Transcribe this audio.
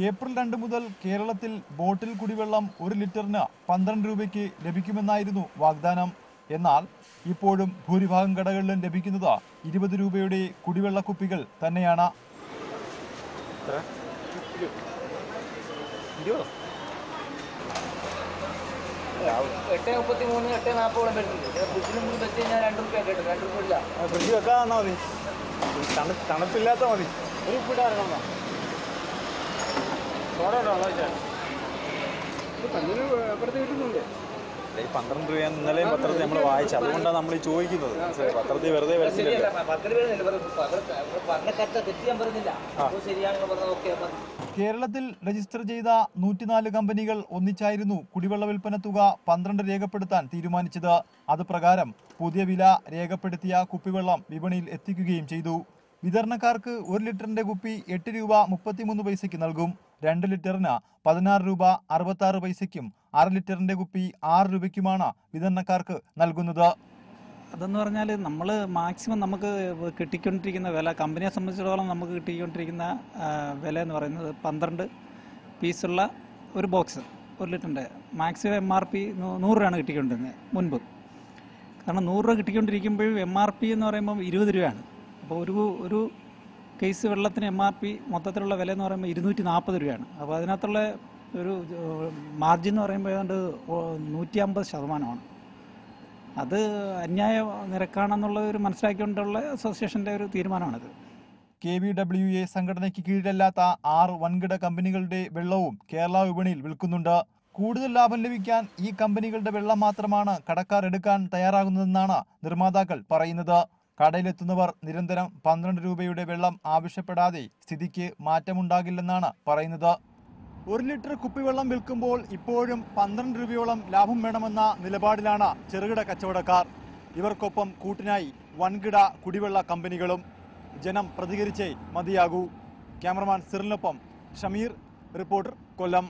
April 2 മുതൽ കേരളത്തിൽ ബോട്ടിൽ കുടിവെള്ളം 1 ലിറ്ററിന് 12 രൂപയ്ക്ക് ലഭിക്കുമെന്നായിരുന്നു വാഗ്ദാനം. എന്നാൽ ഇപ്പോഴും ഭൂരിഭാഗം കടകളിലും ലഭിക്കുന്നത് 20 രൂപയുടെ കുടിവെള്ള കുപ്പികൾ തന്നെയാണ്. തണുപ്പില്ലാത്ത മതി. ഒരു ഉപ്പിട്ട് ഇറങ്ങണം. അപ്പുറത്ത് കിട്ടുന്നുണ്ട്. ഈ 12 രൂപ ഇന്നലെയും പത്രത്തിൽ നമ്മൾ വായിച്ചു, അതുകൊണ്ടാണ് നമ്മൾ ഈ ചോദിക്കുന്നത്. പത്രത്തിൽ വെറുതെ കേരളത്തിൽ രജിസ്റ്റർ ചെയ്ത 104 കമ്പനികൾ ഒന്നിച്ചായിരുന്നു കുടിവെള്ള വിൽപ്പന തുക 12 രേഖപ്പെടുത്താൻ തീരുമാനിച്ചത്. അത് പ്രകാരം പുതിയ വില രേഖപ്പെടുത്തിയ കുപ്പിവെള്ളം വിപണിയിൽ എത്തിക്കുകയും ചെയ്തു. വിതരണക്കാർക്ക് 1 ലിറ്ററിന്റെ കുപ്പി 8 രൂപ 33 പൈസയ്ക്ക് നൽകും. 2 ലിറ്ററിന് 16 രൂപ 66 പൈസയ്ക്കും 1/2 ലിറ്ററിന്റെ കുപ്പി 6 രൂപയ്ക്കുമാണ് വിതരണക്കാർക്ക് നൽകുന്നത്. അതെന്ന് പറഞ്ഞാൽ നമ്മൾ മാക്സിമം നമുക്ക് കിട്ടിക്കൊണ്ടിരിക്കുന്ന വില, കമ്പനിയെ സംബന്ധിച്ചിടത്തോളം നമുക്ക് കിട്ടിക്കൊണ്ടിരിക്കുന്ന വില എന്ന് പറയുന്നത് 12 പീസുള്ള ഒരു ബോക്സ് 1 ലിറ്ററിൻ്റെ മാക്സിമം MRP 100 രൂപയാണ് കിട്ടിക്കൊണ്ടിരുന്നത് മുൻപ്. കാരണം 100 രൂപ കിട്ടിക്കൊണ്ടിരിക്കുമ്പോഴും MRP എന്ന് പറയുമ്പോൾ 20 രൂപയാണ്. അപ്പോൾ ഒരു കേസ് വെള്ളത്തിന് MRP മൊത്തത്തിലുള്ള വില എന്ന് പറയുമ്പോൾ 240 രൂപയാണ്. അപ്പോൾ അതിനകത്തുള്ള ഒരു മാർജിൻ എന്ന് പറയുമ്പോൾ ഏതാണ്ട് 150%. അത് അന്യായ നിരക്കാണെന്നുള്ള ഒരു മനസ്സിലാക്കിക്കൊണ്ടുള്ള അസോസിയേഷൻ്റെ ഒരു തീരുമാനമാണിത്. KVWA സംഘടനയ്ക്ക് കീഴിലല്ലാത്ത 6 വൻകിട കമ്പനികളുടെ വെള്ളവും കേരള വിപണിയിൽ വിൽക്കുന്നുണ്ട്. കൂടുതൽ ലാഭം ലഭിക്കാൻ ഈ കമ്പനികളുടെ വെള്ളം മാത്രമാണ് കടക്കാർ എടുക്കാൻ തയ്യാറാകുന്നതെന്നാണ് നിർമ്മാതാക്കൾ പറയുന്നത്. കടയിലെത്തുന്നവർ നിരന്തരം 12 രൂപയുടെ വെള്ളം ആവശ്യപ്പെടാതെ സ്ഥിതിക്ക് മാറ്റമുണ്ടാകില്ലെന്നാണ് പറയുന്നത്. 1 ലിറ്റർ കുപ്പിവെള്ളം വിൽക്കുമ്പോൾ ഇപ്പോഴും 12 രൂപയോളം ലാഭം വേണമെന്ന നിലപാടിലാണ് ചെറുകിട കച്ചവടക്കാർ. ഇവർക്കൊപ്പം കൂട്ടിനായി വൻകിട കുടിവെള്ള കമ്പനികളും. ജനം പ്രതികരിച്ചേ മതിയാകൂ. ക്യാമറമാൻ സിറിനൊപ്പം ഷമീർ, റിപ്പോർട്ടർ, കൊല്ലം.